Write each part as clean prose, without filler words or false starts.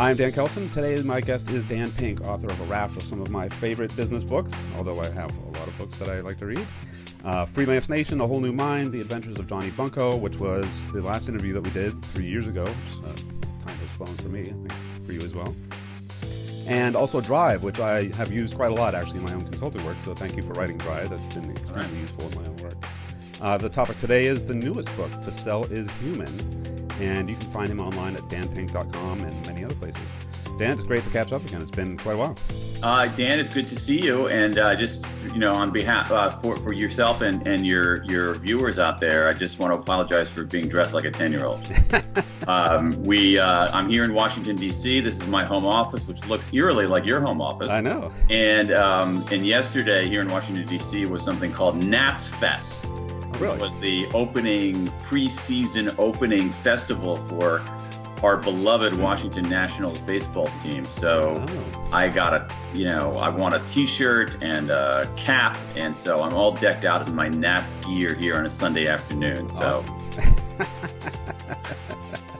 I'm Dan Keldsen. Today my guest is Dan Pink, author of a raft of some of my favorite business books, although I have a lot of books that I like to read. Freelance Nation, A Whole New Mind, The Adventures of Johnny Bunko, which was the last interview that we did 3 years ago, which time has flown for me, I think for you as well. And also Drive, which I have used quite a lot actually in my own consulting work, so thank you for writing Drive. That's been extremely useful in my own work. The topic today is the newest book, To Sell is Human, and you can find him online at danpink.com and many other places. Dan, it's great to catch up again. It's been quite a while. Dan, it's good to see you, and just on behalf for yourself and your viewers out there, I just want to apologize for being dressed like a 10-year-old. I'm here in Washington D.C. This is my home office, which looks eerily like your home office. I know. And yesterday here in Washington D.C. was something called Nats Fest. Really? Which was the preseason opening festival for our beloved Washington Nationals baseball team. So I got I want a t-shirt and a cap, and so I'm all decked out in my Nats gear here on a Sunday afternoon. So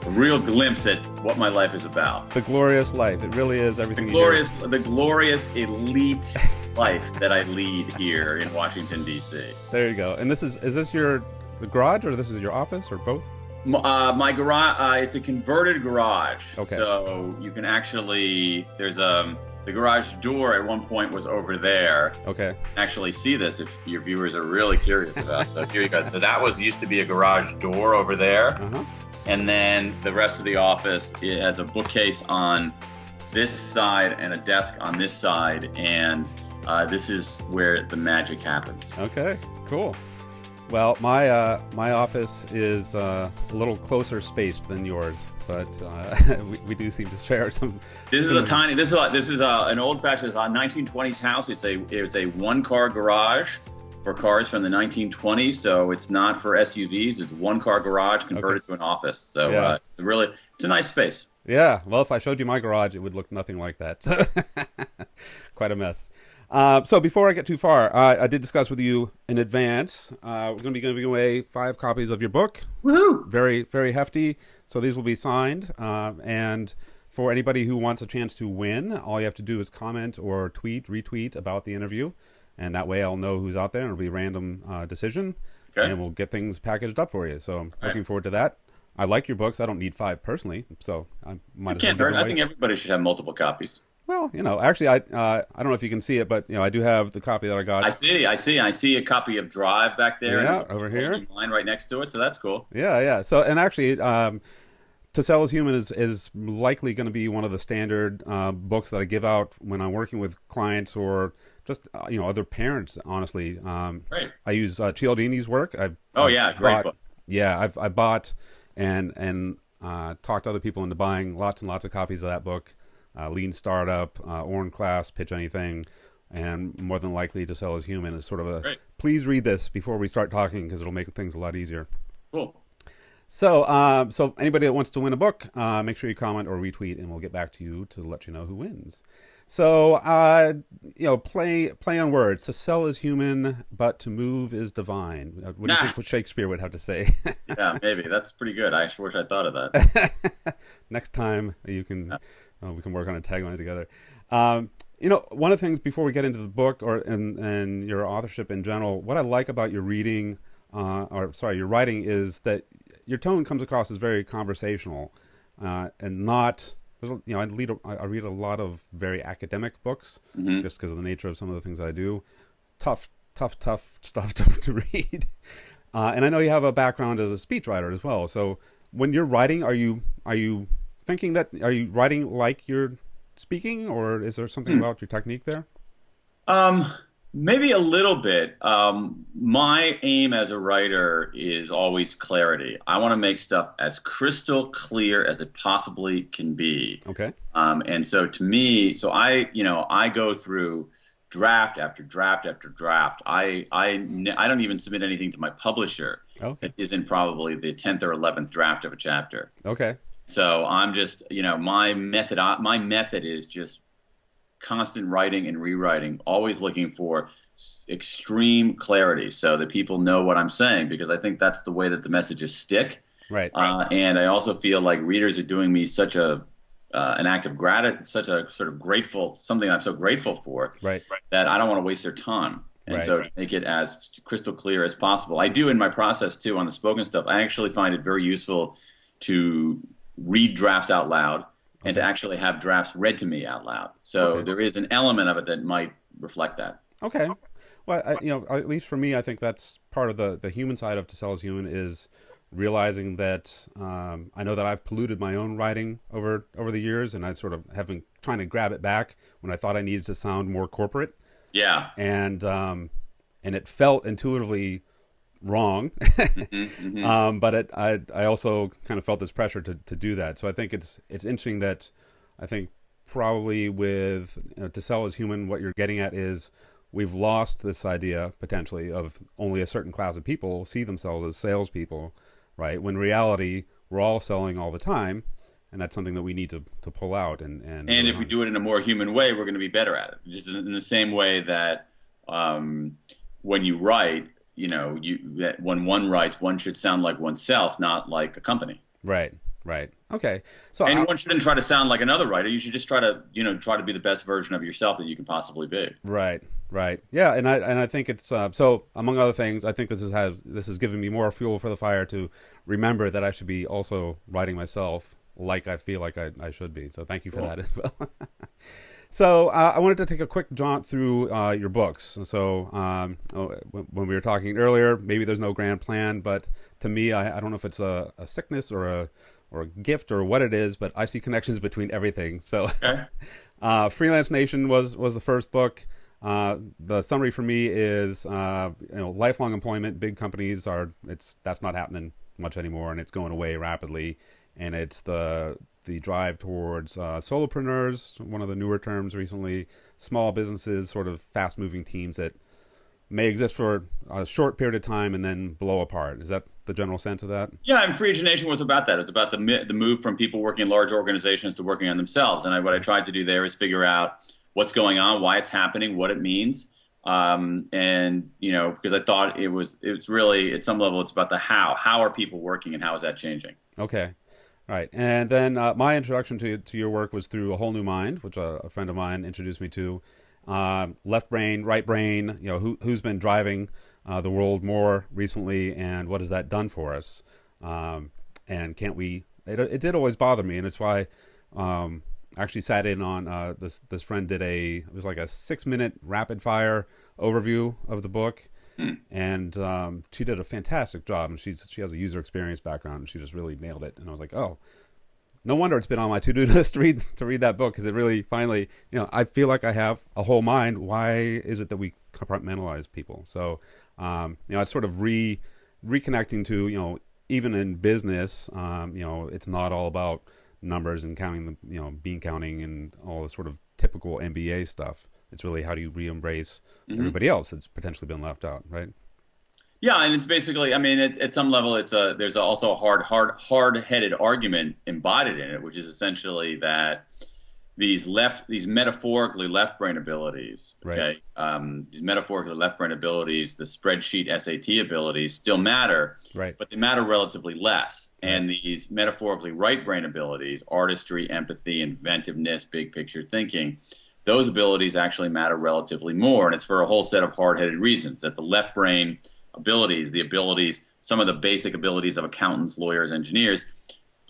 a real glimpse at what my life is about. The glorious life. It really is everything. The glorious elite life that I lead here in Washington D.C. There you go. And is this the garage, or this is your office, or both? My garage, it's a converted garage. Okay. So you can actually, the garage door at one point was over there. Okay. Actually see this if your viewers are really curious about it. So here you go. So that used to be a garage door over there. Uh-huh. And then the rest of the office, it has a bookcase on this side and a desk on this side. And this is where the magic happens. Okay, cool. Well, my office is a little closer spaced than yours, but we do seem to share some. This is an old-fashioned 1920s house. It's a one-car garage for cars from the 1920s. So it's not for SUVs. It's one-car garage converted to an office. So yeah. It's a nice space. Yeah. Well, if I showed you my garage, it would look nothing like that. Quite a mess. So before I get too far, I did discuss with you in advance. We're going to be giving away 5 copies of your book. Woohoo! Very, very hefty. So these will be signed. And for anybody who wants a chance to win, all you have to do is comment or retweet about the interview. And that way I'll know who's out there, and it'll be a random decision. Okay. And we'll get things packaged up for you. So I'm looking forward to that. I like your books. I don't need 5 personally, so I might as well give them away. I think everybody should have multiple copies. Well, actually, I don't know if you can see it, but I do have the copy that I got. I see a copy of Drive back there. Yeah, over here. Mine right next to it, so that's cool. Yeah. So, and actually, To Sell is Human is likely going to be one of the standard books that I give out when I'm working with clients or just other parents. Honestly, Great. I use Cialdini's work. Great book. Yeah, I bought and talked other people into buying lots and lots of copies of that book. Lean Startup, Oren Class, Pitch Anything, and more than likely To Sell is Human is sort of a please read this before we start talking, because it'll make things a lot easier. Cool. So so anybody that wants to win a book, make sure you comment or retweet, and we'll get back to you to let you know who wins. So play on words. To sell is human, but to move is divine. What do you think what Shakespeare would have to say? Yeah, maybe that's pretty good. I wish I thought of that. Next time you can. We can work on a tagline together. One of the things before we get into the book and your authorship in general, what I like about your reading, your writing, is that your tone comes across as very conversational, and not. I read a lot of very academic books, just because of the nature of some of the things that I do. Tough stuff to read. And I know you have a background as a speechwriter as well. So when you're writing, are you thinking that, are you writing like you're speaking, or is there something about your technique there? Maybe a little bit. My aim as a writer is always clarity. I want to make stuff as crystal clear as it possibly can be. Okay. And so to me, I go through draft after draft after draft. I don't even submit anything to my publisher. Okay. It isn't probably the 10th or 11th draft of a chapter. Okay. So I'm just, my method is just constant writing and rewriting, always looking for extreme clarity so that people know what I'm saying, because I think that's the way that the messages stick. Right. And I also feel like readers are doing me such a an act of gratitude, such a sort of grateful, something I'm so grateful for, Right. that I don't want to waste their time. And Right. so to make it as crystal clear as possible. I do in my process too on the spoken stuff. I actually find it very useful to read drafts out loud and to Okay. actually have drafts read to me out loud. So Okay. there is an element of it that might reflect that. Okay. Well, at least for me, I think that's part of the human side of To Sell is Human is realizing that I know that I've polluted my own writing over the years, and I sort of have been trying to grab it back when I thought I needed to sound more corporate, Yeah. and it felt intuitively wrong, but I also kind of felt this pressure to do that. So I think it's interesting that I think probably with To Sell is Human, what you're getting at is we've lost this idea potentially of only a certain class of people see themselves as salespeople, right? When in reality, we're all selling all the time, and that's something that we need to pull out and And really if we do harness. it in a more human way, we're going to be better at it. Just in the same way that when you write, that when one writes, one should sound like oneself, not like a company. Right, right. Okay. So And one shouldn't try to sound like another writer. You should just try to be the best version of yourself that you can possibly be. right, right. Yeah, and I think it's so among other things, I think this has given me more fuel for the fire to remember that I should be also writing myself like I feel like I should be. So thank you for Cool. that as well. So I wanted to take a quick jaunt through your books. So when we were talking earlier, maybe there's no grand plan, but to me, I don't know if it's a sickness or a gift or what it is, but I see connections between everything. So Okay. Freelance Nation was the first book. The summary for me is lifelong employment. Big companies that's not happening much anymore, and it's going away rapidly. And it's the drive towards solopreneurs, one of the newer terms recently, small businesses, sort of fast moving teams that may exist for a short period of time and then blow apart. Is that the general sense of that? Yeah, and Free Agent Nation was about that. It's about the move from people working in large organizations to working on themselves. And what I tried to do there is figure out what's going on, why it's happening, what it means. And because I thought it's really at some level it's about the how. How are people working and how is that changing? Okay. All right. And then my introduction to your work was through A Whole New Mind, which a friend of mine introduced me to. Left brain, right brain, who's been driving the world more recently, and what has that done for us? And can't we? It did always bother me, and it's why I actually sat in on this friend did it was like a 6 minute rapid fire overview of the book, Hmm. and she did a fantastic job. And she has a user experience background, and she just really nailed it. And I was like, oh, no wonder it's been on my to-do list to read that book, because it really finally, I feel like I have a whole mind. Why is it that we compartmentalize people? So, it's sort of reconnecting to, even in business, it's not all about numbers and counting bean counting and all the sort of typical MBA stuff. It's really how do you re-embrace Hmm. everybody else that's potentially been left out, right? Yeah, and it's basically, I mean, at some level, there's also a hard-headed argument embodied in it, which is essentially that these metaphorically left brain abilities, Right. okay, these metaphorically left brain abilities, the spreadsheet SAT abilities still matter, Right. but they matter relatively less. Right. And these metaphorically right brain abilities, artistry, empathy, inventiveness, big picture thinking, those abilities actually matter relatively more. And it's for a whole set of hard-headed reasons that the left brain abilities, some of the basic abilities of accountants, lawyers, engineers,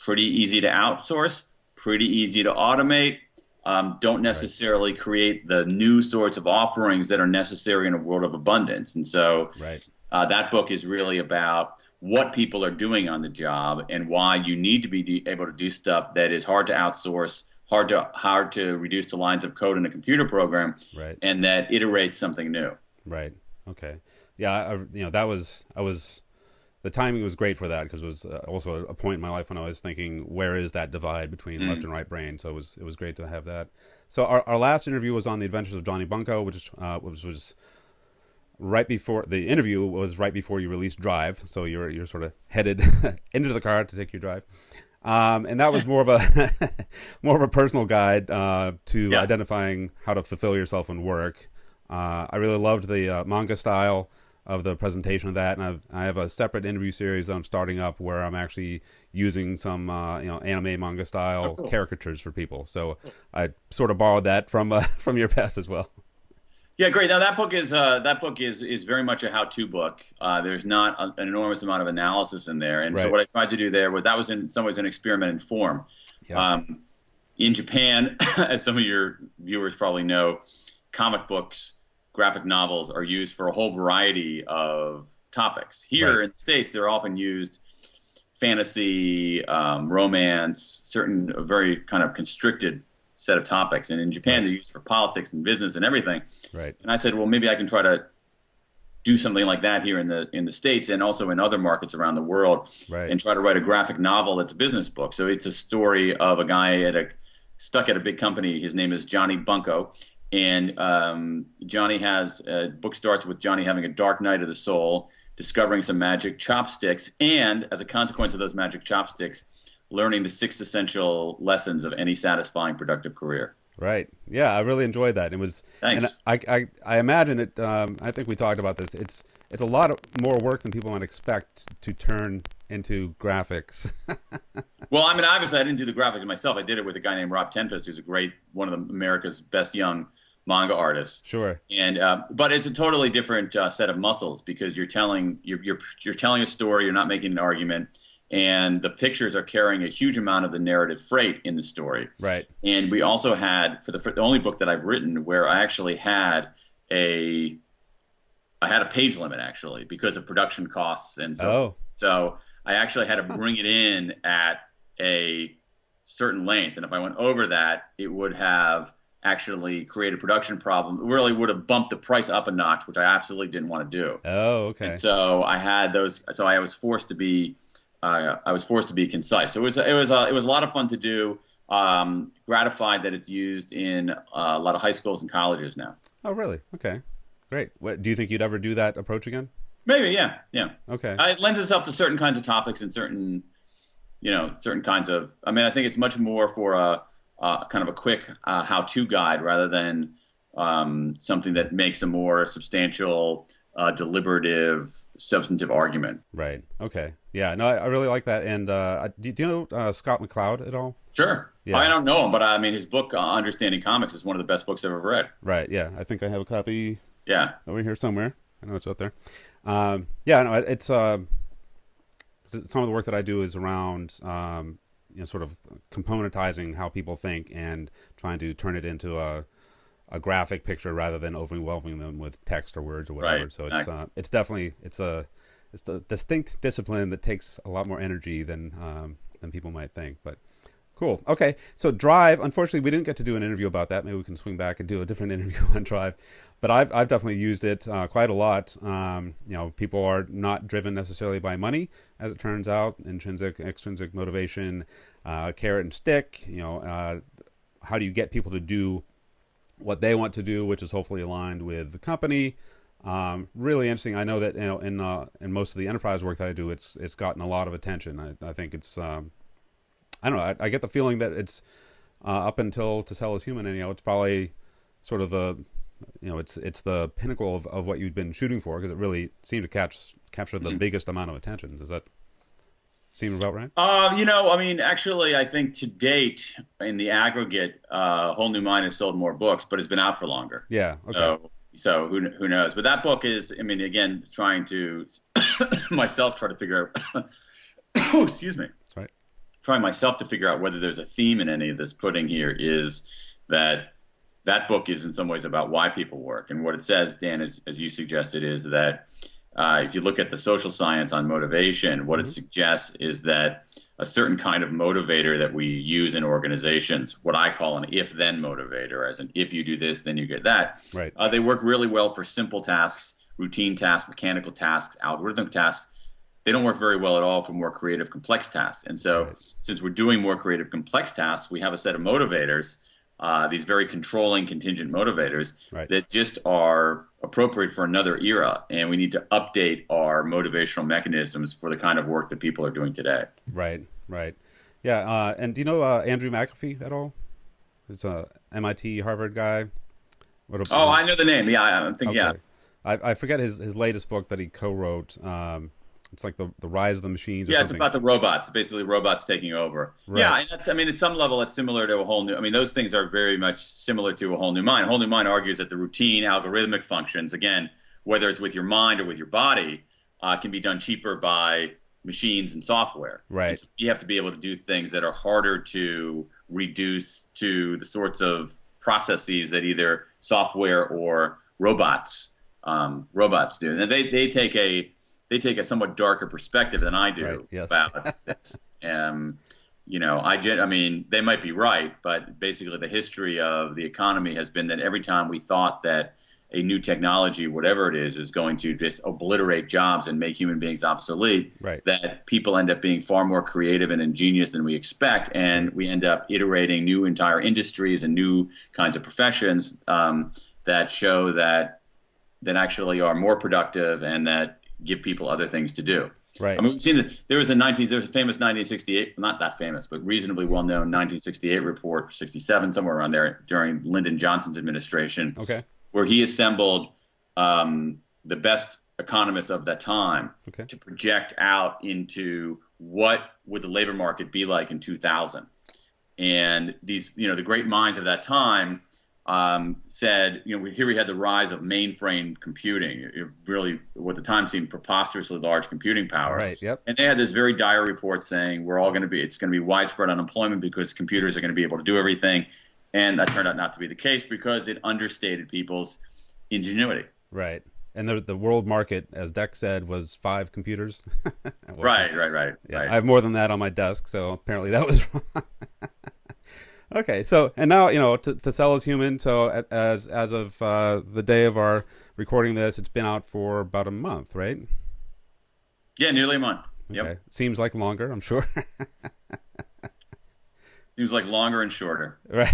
pretty easy to outsource, pretty easy to automate, don't Right. necessarily create the new sorts of offerings that are necessary in a world of abundance. And so Right. that book is really about what people are doing on the job and why you need to be able to do stuff that is hard to outsource, hard to reduce to lines of code in a computer program, Right. and that iterates something new. Right. Okay. Yeah. That was the timing was great for that, because it was also a point in my life when I was thinking, where is that divide between left Mm. and right brain? So it was great to have that. So our last interview was on the Adventures of Johnny Bunko, which was right before the interview was right before you released Drive. So you're sort of headed into the car to take your drive. And that was more of a more of a personal guide to Yeah. identifying how to fulfill yourself in work. I really loved the manga style. of the presentation of that, and I have a separate interview series that I'm starting up where I'm actually using some anime manga Oh, style cool. caricatures for people. So I sort of borrowed that from from your past as well. Yeah, great. Now that book is very much a how-to book. There's not an enormous amount of analysis in there, and so Right. what I tried to do there was that was in some ways an experiment in form. Yeah. Um, in Japan, as some of your viewers probably know, comic books, graphic novels are used for a whole variety of topics. Right. Here in the States, they're often used fantasy, romance, certain very kind of constricted set of topics. And in Japan, Right. they're used for politics and business and everything. Right. And I said, well, maybe I can try to do something like that here in the States and also in other markets around the world, Right. and try to write a graphic novel that's a business book. So it's a story of a guy stuck at a big company. His name is Johnny Bunko, and Johnny has book starts with Johnny having a dark night of the soul, discovering some magic chopsticks, and as a consequence of those magic chopsticks, learning the 6 essential lessons of any satisfying, productive career. Right. Yeah, I really enjoyed that. It was, and Thanks. I imagine it. I think we talked about this. It's a lot of more work than people might expect to turn into graphics. Well, I mean, obviously, I didn't do the graphics myself. I did it with a guy named Rob Tempest, who's a great one of America's best young manga artists. Sure. And but it's a totally different set of muscles because you're telling a story. You're not making an argument, and the pictures are carrying a huge amount of the narrative freight in the story. Right. And we also had for the only book that I've written where I actually had a I had a page limit actually because of production costs and Oh. so I actually had to bring it in at a certain length, and if I went over that, it would have actually created a production problem. It really would have bumped the price up a notch, which I absolutely didn't want to do. Oh. And Okay. so I had those. So I was forced to be concise. So it was a lot of fun to do. Gratified that it's used in a lot of high schools and colleges now. Oh, really? Okay. Great. What do you think you'd ever do that approach again? Maybe, yeah, yeah. Okay. It lends itself to certain kinds of topics and certain kinds of. I mean, I think it's much more for a kind of a quick how-to guide rather than something that makes a more substantial, deliberative, substantive argument. Right. Okay. Yeah. No, I really like that. And do you know Scott McCloud at all? Sure. I Yeah. don't know him, but I mean, his book, Understanding Comics, is one of the best books I've ever read. Right. Yeah. I think I have a copy Yeah. over here somewhere. I know it's out there. Yeah. No, it's some of the work that I do is around sort of componentizing how people think and trying to turn it into a graphic picture rather than overwhelming them with text or words or whatever. Right. So Exactly. it's definitely it's a distinct discipline that takes a lot more energy than people might think. But cool. Okay. So Drive, unfortunately, we didn't get to do an interview about that. Maybe we can swing back and do a different interview on Drive. But I've definitely used it quite a lot. People are not driven necessarily by money, as it turns out. Intrinsic, extrinsic motivation, carrot and stick. How do you get people to do what they want to do, which is hopefully aligned with the company. Really interesting. I know that in most of the enterprise work that I do, it's gotten a lot of attention. I think it's I don't know. I get the feeling that it's up until To Sell Is Human, and it's probably sort of the it's the pinnacle of what you've been shooting for because it really seemed to capture the biggest amount of attention. Does that seem about right? I mean, actually, I think to date, in the aggregate, Whole New Mind has sold more books, but it's been out for longer. Yeah. Okay. So who knows? But that book is, I mean, again, trying to myself try to figure out. Oh, excuse me. That's right. Trying myself to figure out whether there's a theme in any of this pudding here is that book is in some ways about why people work. And what it says, Dan, as you suggested, is that if you look at the social science on motivation, what it suggests is that a certain kind of motivator that we use in organizations, what I call an if-then motivator, as in if you do this, then you get that. Right. They work really well for simple tasks, routine tasks, mechanical tasks, algorithmic tasks. They don't work very well at all for more creative, complex tasks. And so since we're doing more creative, complex tasks, we have a set of motivators, these very controlling contingent motivators that just are appropriate for another era. And we need to update our motivational mechanisms for the kind of work that people are doing today. Right. Yeah. And do you know Andrew McAfee at all? He's a MIT Harvard guy. I know the name. Yeah, I think, Okay. yeah. I forget his latest book that he co-wrote. It's like the Rise of the Machines or Yeah, it's something. about the robots. Basically, robots taking over. Yeah, Right. and that's. I mean, at some level, it's similar to a whole new. I mean, those things are very much similar to a whole new mind. A whole new mind argues that the routine algorithmic functions, again, whether it's with your mind or with your body, can be done cheaper by machines and software. And Right. so you have to be able to do things that are harder to reduce to the sorts of processes that either software or robots do. And they take a somewhat darker perspective than I Right. do Yes. about this. I mean, they might be right, but basically the history of the economy has been that every time we thought that a new technology, whatever it is going to just obliterate jobs and make human beings obsolete, Right. that people end up being far more creative and ingenious than we expect, and we end up iterating new entire industries and new kinds of professions that show that actually are more productive and that give people other things to do. Right. I mean, we've seen that there's a famous 1968, not that famous, but reasonably well-known 1968 report, 67, somewhere around there, during Lyndon Johnson's administration, Okay. where he assembled the best economists of that time Okay. to project out into what would the labor market be like in 2000. And these, the great minds of that time said, here we had the rise of mainframe computing. It really, what at the time seemed preposterously large computing power. Right. Yep. And they had this very dire report saying it's going to be widespread unemployment because computers are going to be able to do everything. And that turned out not to be the case because it understated people's ingenuity. Right. And the world market, as Deck said, was 5 computers. Right. Yeah, Right. I have more than that on my desk, so apparently that was wrong. Okay, so and now to sell is human. So as of the day of our recording this, it's been out for about a month, right? Yeah, nearly a month. Okay, Yep. seems like longer, I'm sure. Seems like longer and shorter. Right.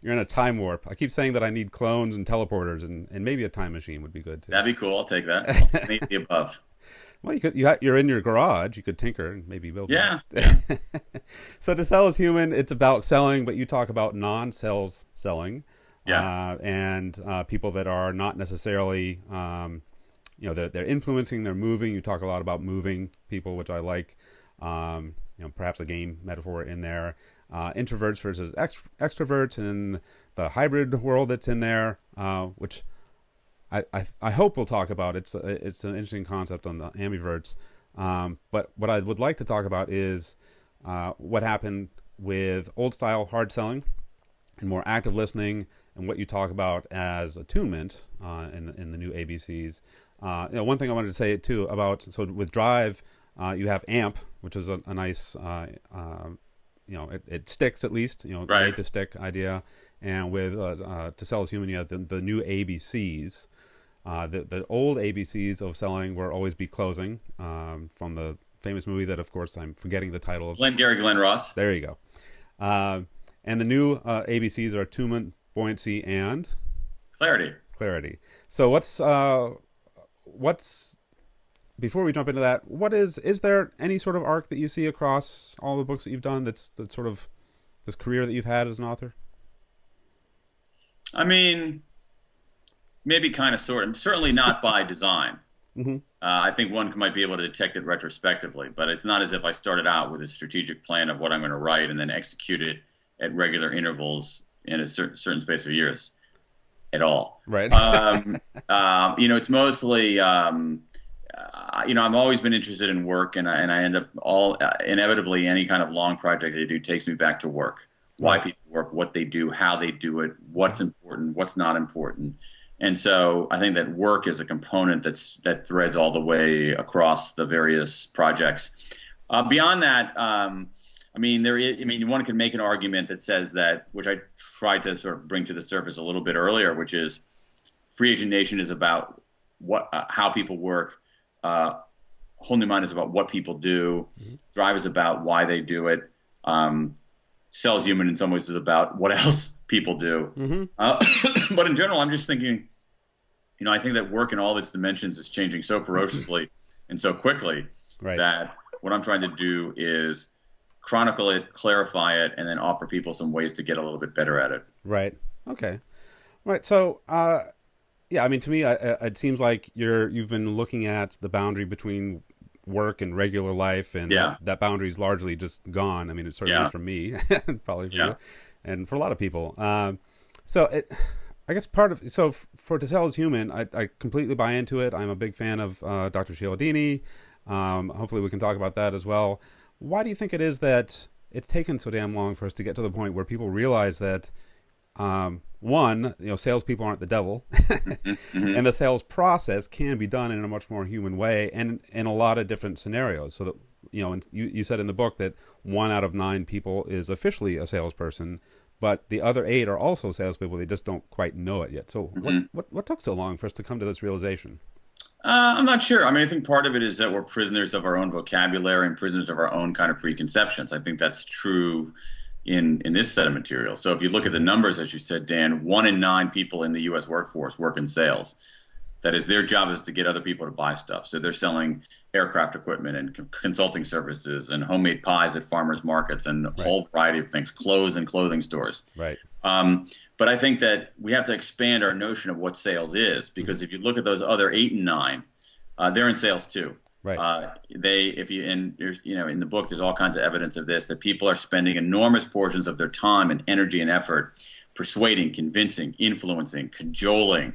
You're in a time warp. I keep saying that I need clones and teleporters, and maybe a time machine would be good too. That'd be cool. I'll take that. I'll need the above. Well, you're in your garage. You could tinker and maybe build. Yeah. So to sell is human. It's about selling, but you talk about non-sales selling. Yeah. And people that are not necessarily, they're influencing, they're moving. You talk a lot about moving people, which I like. Perhaps a game metaphor in there. Introverts versus extroverts, and the hybrid world that's in there, which I hope we'll talk about. It's an interesting concept on the ambiverts. But what I would like to talk about is what happened with old style hard selling and more active listening, and what you talk about as attunement in the new ABCs. One thing I wanted to say too about, so with Drive, you have AMP, which is a nice, it sticks at least, Right. made to stick idea. And with to sell is human, you have the new ABCs. The old ABCs of selling were always be closing, from the famous movie that, of course, I'm forgetting the title of. Glenn Ross. There you go. And the new ABCs are attunement, buoyancy, and Clarity. So what's before we jump into that, is there any sort of arc that you see across all the books that you've done that's sort of this career that you've had as an author? I mean, maybe kind of sort of. Certainly not by design. Mm-hmm. I think one might be able to detect it retrospectively, but it's not as if I started out with a strategic plan of what I'm going to write and then execute it at regular intervals in a certain space of years at all. Right. It's mostly, I've always been interested in work, and I end up inevitably any kind of long project I do takes me back to work. Why Right. people work, what they do, how they do it, what's important, what's not important. And so I think that work is a component that threads all the way across the various projects. Beyond that, one can make an argument that says that, which I tried to sort of bring to the surface a little bit earlier, which is Free Agent Nation is about how people work. Whole New Mind is about what people do. Mm-hmm. Drive is about why they do it. Sells Human in some ways is about what else people do. Mm-hmm. But in general, I'm just thinking, I think that work in all of its dimensions is changing so ferociously and so quickly that what I'm trying to do is chronicle it, clarify it, and then offer people some ways to get a little bit better at it. Right. Okay. Right. So Yeah, I mean, to me, it seems like you've been looking at the boundary between work and regular life, and Yeah, that boundary is largely just gone. I mean, it certainly is yeah, for me, probably for yeah. you, and for a lot of people. So it, I guess part of so for To Sell is Human, I completely buy into it. I'm a big fan of Dr. Cialdini. Hopefully, we can talk about that as well. Why do you think it is that it's taken so damn long for us to get to the point where people realize that one, salespeople aren't the devil, Hmm. Hmm. and the sales process can be done in a much more human way, and in a lot of different scenarios. So that and you said in the book that 1 out of 9 people is officially a salesperson, but the other 8 are also salespeople. They just don't quite know it yet. So Hmm. what took so long for us to come to this realization? I'm not sure. I mean, I think part of it is that we're prisoners of our own vocabulary and prisoners of our own kind of preconceptions. I think that's true in this set of materials. So if you look at the Hmm. numbers, as you said, Dan, 1 in 9 people in the U.S. workforce work in sales. That is, their job is to get other people to buy stuff. So they're selling aircraft equipment and consulting services and homemade pies at farmers markets and a Right, whole variety of things, clothes and clothing stores. right. Um, but I think that we have to expand our notion of what sales is, Hmm. because if you look at those other 8 and 9, they're in sales too. Right. If you, and there's, in the book, there's all kinds of evidence of this, that people are spending enormous portions of their time and energy and effort persuading, convincing, influencing, cajoling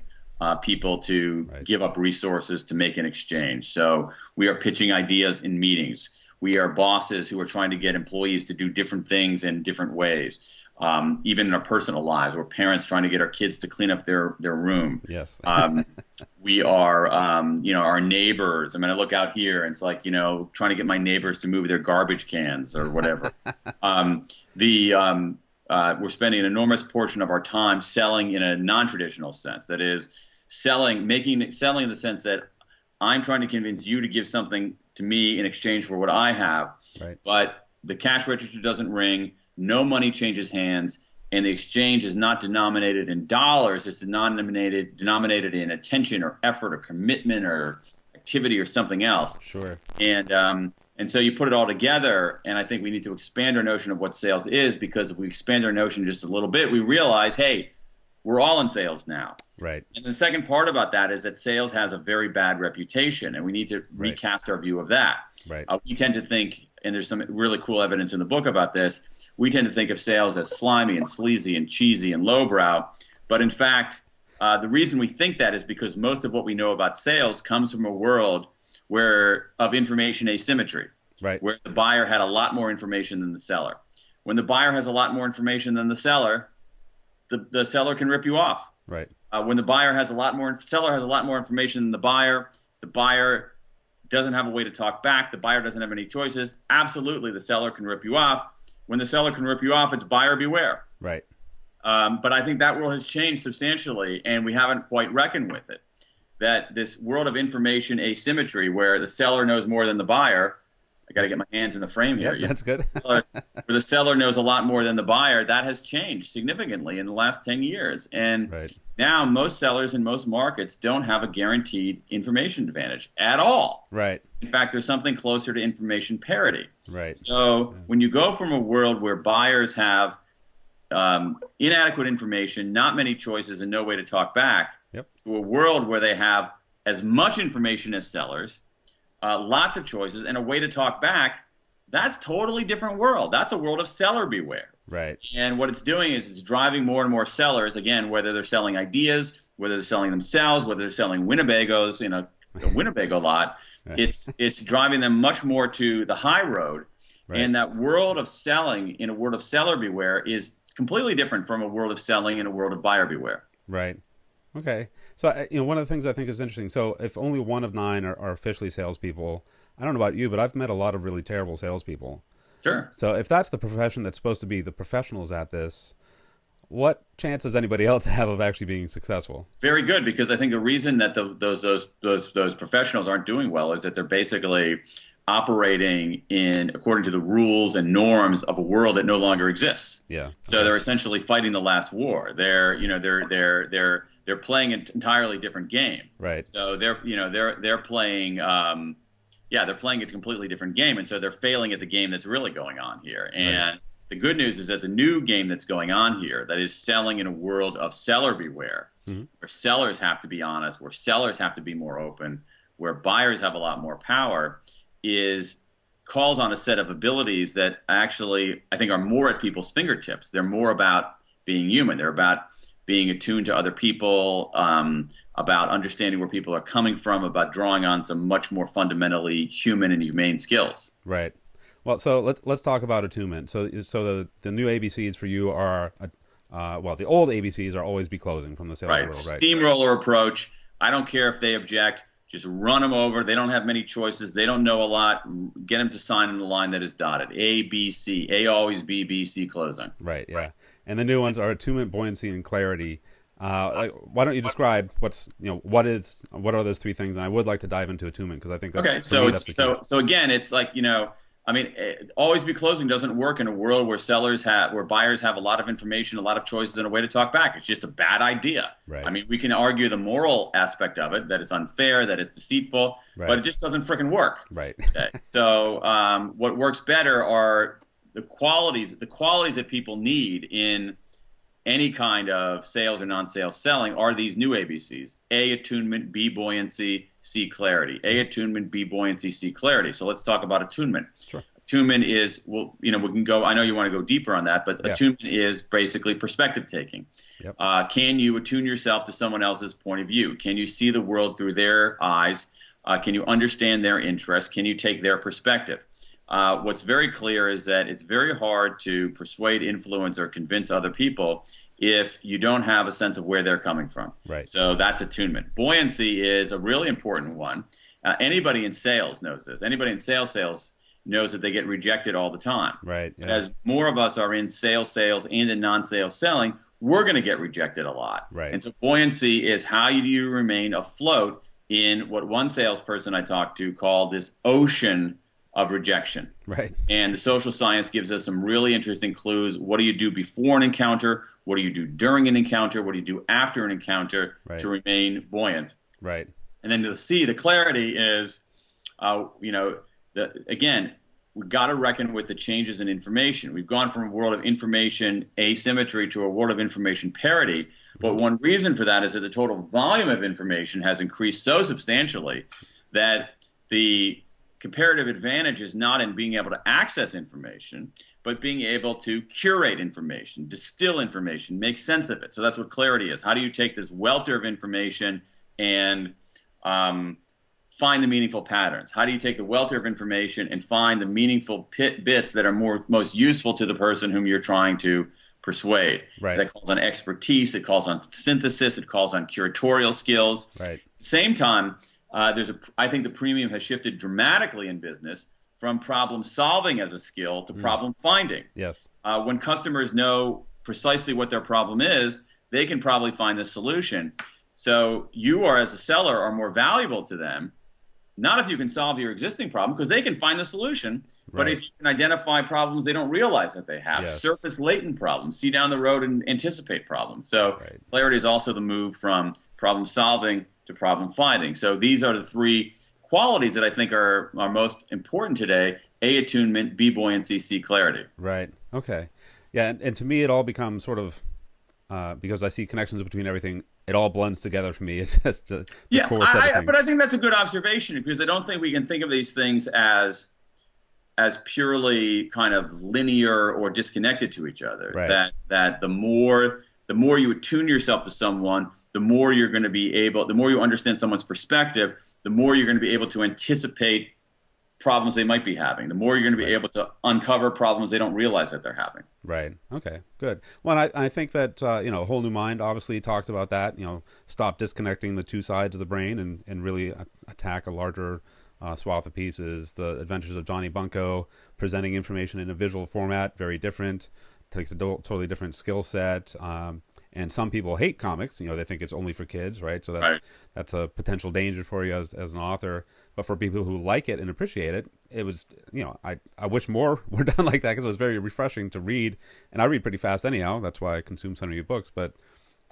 people to Right. give up resources to make an exchange. So we are pitching ideas in meetings. We are bosses who are trying to get employees to do different things in different ways. Even in our personal lives, we're parents trying to get our kids to clean up their room. Yes. Um, we are, our neighbors. I mean, I look out here and it's like, trying to get my neighbors to move their garbage cans or whatever. The We're spending an enormous portion of our time selling in a non-traditional sense. That is, selling in the sense that I'm trying to convince you to give something to me in exchange for what I have, Right. but the cash register doesn't ring, no money changes hands, and the exchange is not denominated in dollars. It's denominated in attention or effort or commitment or activity or something else. Sure. And so you put it all together, and I think we need to expand our notion of what sales is, because if we expand our notion just a little bit, we realize, hey, we're all in sales now. Right. And the second part about that is that sales has a very bad reputation, and we need to Right. recast our view of that. Right. We tend to think, and there's some really cool evidence in the book about this, we tend to think of sales as slimy and sleazy and cheesy and lowbrow. But in fact, the reason we think that is because most of what we know about sales comes from a world of information asymmetry, Right. where the buyer had a lot more information than the seller. When the buyer has a lot more information than the seller, the seller can rip you off. Right. When the seller has a lot more information than the buyer doesn't have a way to talk back. The buyer doesn't have any choices. Absolutely, the seller can rip you off. When the seller can rip you off, it's buyer beware. Right. But I think that world has changed substantially, and we haven't quite reckoned with it. That this world of information asymmetry, where the seller knows more than the buyer, I got to get my hands in the frame here. Yeah, that's good. Where the seller knows a lot more than the buyer, that has changed significantly in the last 10 years. And Right. now most sellers in most markets don't have a guaranteed information advantage at all. Right. In fact, there's something closer to information parity. Right. So when you go from a world where buyers have inadequate information, not many choices, and no way to talk back, Yep. to a world where they have as much information as sellers, lots of choices, and a way to talk back, that's totally different world. That's a world of seller beware. Right. And what it's doing is it's driving more and more sellers, again, whether they're selling ideas, whether they're selling themselves, whether they're selling Winnebagos in a Winnebago lot, it's driving them much more to the high road. Right. And that world of selling in a world of seller beware is completely different from a world of selling in a world of buyer beware. Right. Okay. So, one of the things I think is interesting. So, if only 1 of 9 are officially salespeople, I don't know about you, but I've met a lot of really terrible salespeople. Sure. So, if that's the profession that's supposed to be the professionals at this, what chance does anybody else have of actually being successful? Very good, because I think the reason that those professionals aren't doing well is that they're basically operating according to the rules and norms of a world that no longer exists. Yeah. So they're essentially fighting the last war. They're playing an entirely different game. Right. So they're playing they're playing a completely different game, and so they're failing at the game that's really going on here. And the good news is that the new game that's going on here, that is selling in a world of seller beware, Mm-hmm. where sellers have to be honest, where sellers have to be more open, where buyers have a lot more power, is calls on a set of abilities that actually I think are more at people's fingertips. They're more about being human. They're about being attuned to other people, about understanding where people are coming from, about drawing on some much more fundamentally human and humane skills. Right. Well, so let's talk about attunement. So the new ABCs for you are well, the old ABCs are always be closing from the sales Right. world, right? Steamroller approach. I don't care if they object. Just run them over. They don't have many choices. They don't know a lot. Get them to sign in the line that is dotted. A, B, C. A always B, B, C closing. Right. Yeah. And the new ones are attunement, buoyancy, and clarity. Why don't you describe what are those three things? And I would like to dive into attunement because I think that's Okay. for me, that's the key. So again, it's like, I mean, always be closing doesn't work in a world where where buyers have a lot of information, a lot of choices, and a way to talk back. It's just a bad idea. Right. I mean, we can argue the moral aspect of it, that it's unfair, that it's deceitful, Right. but it just doesn't frickin' work. Right. Okay. So what works better are the qualities that people need in any kind of sales or non-sales selling are these new ABCs. A, attunement, B, buoyancy, C, clarity. A, attunement, B, buoyancy, C, clarity. So let's talk about attunement. Sure. Attunement is, well, we can go, I know you want to go deeper on that, but Yeah. attunement is basically perspective taking. Yep. Can you attune yourself to someone else's point of view? Can you see the world through their eyes? Can you understand their interests? Can you take their perspective? What's very clear is that it's very hard to persuade, influence, or convince other people if you don't have a sense of where they're coming from. Right. So that's attunement. Buoyancy is a really important one. Anybody in sales knows this. Anybody in sales knows that they get rejected all the time. Right. Yeah. As more of us are in sales, and in non-sales selling, we're going to get rejected a lot. Right. And so buoyancy is how do you remain afloat in what one salesperson I talked to called this ocean of rejection. Right. And the social science gives us some really interesting clues. What do you do before an encounter? What do you do during an encounter? What do you do after an encounter Right. to remain buoyant? Right. And then the C, the clarity is, again, we've got to reckon with the changes in information. We've gone from a world of information asymmetry to a world of information parity. But one reason for that is that the total volume of information has increased so substantially that the comparative advantage is not in being able to access information, but being able to curate information, distill information, make sense of it. So that's what clarity is. How do you take this welter of information and find the meaningful patterns? How do you take the welter of information and find the meaningful bits that are most useful to the person whom you're trying to persuade? Right. That calls on expertise. It calls on synthesis. It calls on curatorial skills. Right. At the same time, I think the premium has shifted dramatically in business from problem solving as a skill to problem finding. Yes. When customers know precisely what their problem is, they can probably find the solution. So you as a seller are more valuable to them, not if you can solve your existing problem, because they can find the solution, but Right. if you can identify problems they don't realize that they have, Yes. surface latent problems, see down the road and anticipate problems. So Right. clarity is also the move from problem solving to problem finding. So these are the three qualities that I think are most important today: A, attunement; B, buoyancy; C, clarity. Right. Okay. Yeah, and to me, it all becomes sort of because I see connections between everything. It all blends together for me. It's just the core set of things. But I think that's a good observation, because I don't think we can think of these things as purely kind of linear or disconnected to each other. Right. That the more you attune yourself to someone, the more you understand someone's perspective, the more you're going to be able to anticipate problems they might be having, the more you're going to be able to uncover problems they don't realize that they're having. Right. Okay. Good. Well, I think that A Whole New Mind obviously talks about that. Stop disconnecting the two sides of the brain and really attack a larger swath of pieces. The Adventures of Johnny Bunko, presenting information in a visual format, very different. Takes a totally different skill set. And some people hate comics. They think it's only for kids, right? So that's a potential danger for you as an author. But for people who like it and appreciate it, it was, I wish more were done like that, because it was very refreshing to read. And I read pretty fast anyhow. That's why I consume so many books. But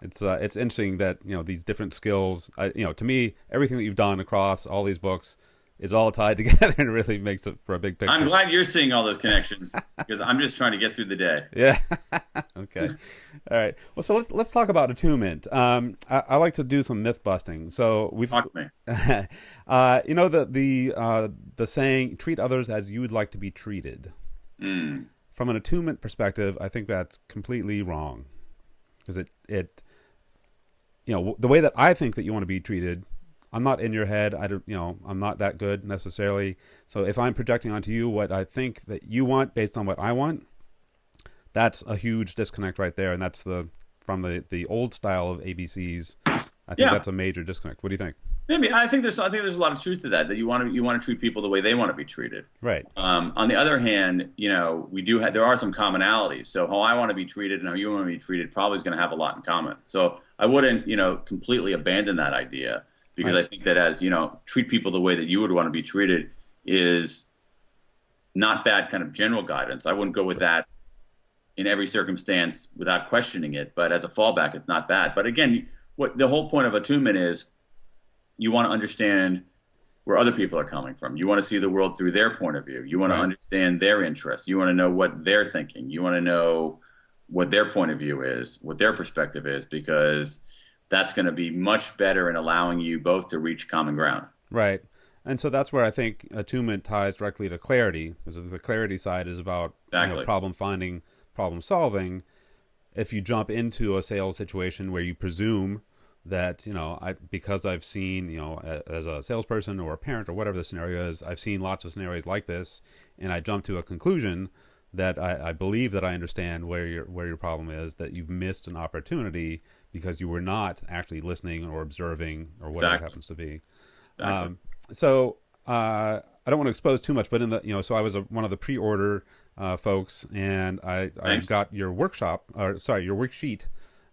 it's interesting that, these different skills, to me, everything that you've done across all these books is all tied together and really makes it for a big I'm picture. glad you're seeing all those connections because I'm just trying to get through the day. Yeah. Okay. All right. Well, so let's talk about attunement. I like to do some myth busting. So we've, Talk to me. the saying "treat others as you would like to be treated." Mm. From an attunement perspective, I think that's completely wrong because it the way that I think that you want to be treated. I'm not in your head. I don't, I'm not that good necessarily. So if I'm projecting onto you what I think that you want based on what I want, that's a huge disconnect right there. And that's from the old style of ABCs. I think Yeah. that's a major disconnect. What do you think? Maybe I think there's a lot of truth to that. That you want to treat people the way they want to be treated. Right. On the other hand, there are some commonalities. So how I want to be treated and how you want to be treated probably is going to have a lot in common. So I wouldn't completely abandon that idea because Right. I think that as treat people the way that you would want to be treated is not bad kind of general guidance. I wouldn't go with that in every circumstance without questioning it, but as a fallback, it's not bad. But again, what the whole point of attunement is, you want to understand where other people are coming from. You want to see the world through their point of view. You want to Right. understand their interests. You want to know what they're thinking. You want to know what their point of view is, what their perspective is, because that's going to be much better in allowing you both to reach common ground. Right. And so that's where I think attunement ties directly to clarity, because the clarity side is about Exactly. problem finding, problem solving. If you jump into a sales situation where you presume that because I've seen as a salesperson or a parent or whatever the scenario is, I've seen lots of scenarios like this, and I jump to a conclusion that I believe that I understand where your problem is, that you've missed an opportunity because you were not actually listening or observing or whatever it Exactly. happens to be. Exactly. So I don't want to expose too much, but so I was one of the pre-order folks, and I Thanks. got your workshop, or sorry, your worksheet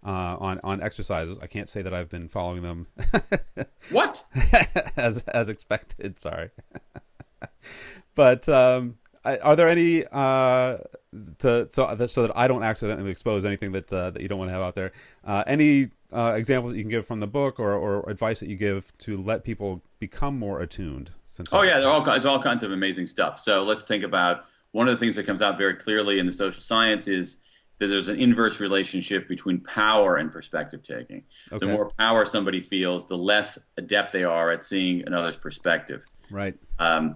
on exercises. I can't say that I've been following them What? as expected. Sorry, but are there any so that I don't accidentally expose anything that you don't want to have out there? Any examples that you can give from the book, or advice that you give to let people become more attuned? Oh yeah, it's all kinds of amazing stuff. So let's think about one of the things that comes out very clearly in the social science is that there's an inverse relationship between power and perspective taking. Okay. The more power somebody feels, the less adept they are at seeing another's perspective. Right. So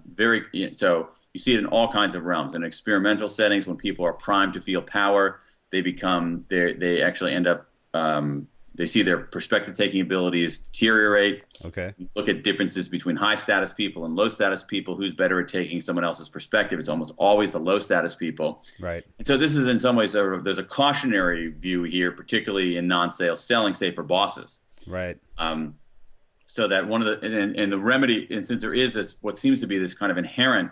you see it in all kinds of realms. In experimental settings, when people are primed to feel power, they actually end up they see their perspective taking abilities deteriorate. Okay. You look at differences between high status people and low status people. Who's better at taking someone else's perspective? It's almost always the low status people. Right. And so this is in some ways there's a cautionary view here, particularly in non-sales selling, say for bosses. Right. So that one of the remedy, and since there is this what seems to be this kind of inherent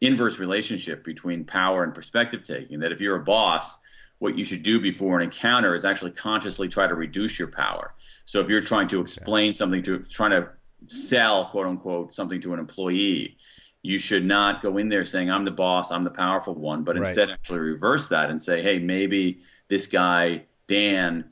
inverse relationship between power and perspective taking, that if you're a boss, what you should do before an encounter is actually consciously try to reduce your power. So if you're trying to explain something trying to sell, quote unquote, something to an employee, you should not go in there saying, I'm the boss, I'm the powerful one, but instead actually reverse that and say, hey, maybe this guy, Dan,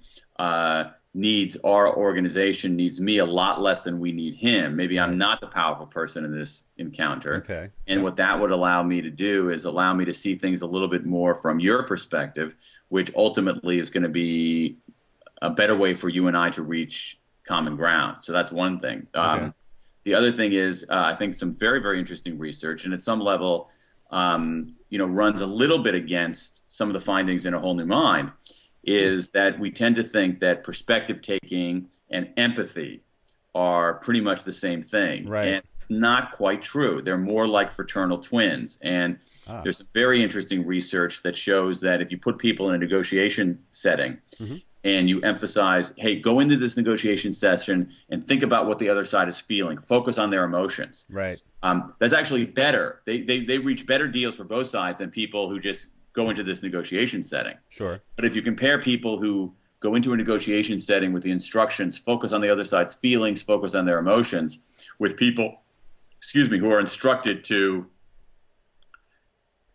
needs our organization, needs me a lot less than we need him. Maybe I'm not the powerful person in this encounter. Okay. And what that would allow me to do is allow me to see things a little bit more from your perspective, which ultimately is going to be a better way for you and I to reach common ground. So that's one thing. Okay. The other thing is, I think some very, very interesting research, and at some level, runs a little bit against some of the findings in A Whole New Mind, is that we tend to think that perspective taking and empathy are pretty much the same thing. Right. And it's not quite true. They're more like fraternal twins. And there's some very interesting research that shows that if you put people in a negotiation setting and you emphasize, hey, go into this negotiation session and think about what the other side is feeling, focus on their emotions. Right. That's actually better. They reach better deals for both sides than people who just go into this negotiation setting. Sure. But if you compare people who go into a negotiation setting with the instructions, focus on the other side's feelings, focus on their emotions, with people, who are instructed to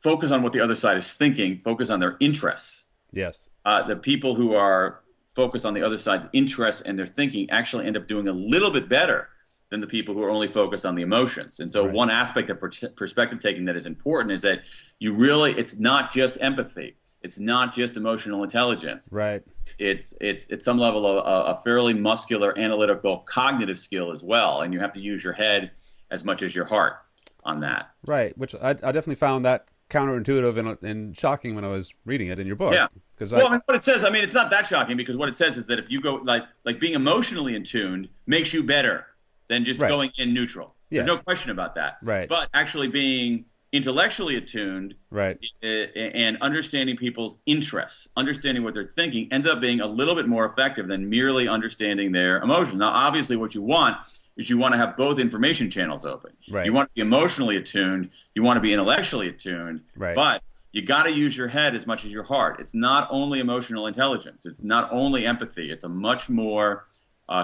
focus on what the other side is thinking, focus on their interests. Yes. The people who are focused on the other side's interests and their thinking actually end up doing a little bit better than the people who are only focused on the emotions. And so one aspect of perspective taking that is important is that it's not just empathy. It's not just emotional intelligence. Right. It's some level of a fairly muscular, analytical, cognitive skill as well. And you have to use your head as much as your heart on that. Right. Which I definitely found that counterintuitive and shocking when I was reading it in your book. Yeah. Because Well, I mean, what it says, I mean, it's not that shocking, because what it says is that if you go like being emotionally in tune makes you better than just going in neutral. Yes. There's no question about that. Right. But actually being intellectually attuned, right, and understanding people's interests, understanding what they're thinking, ends up being a little bit more effective than merely understanding their emotions. Now, obviously, what you want is you want to have both information channels open. Right. You want to be emotionally attuned. You want to be intellectually attuned. Right. But you got to use your head as much as your heart. It's not only emotional intelligence. It's not only empathy. It's a much more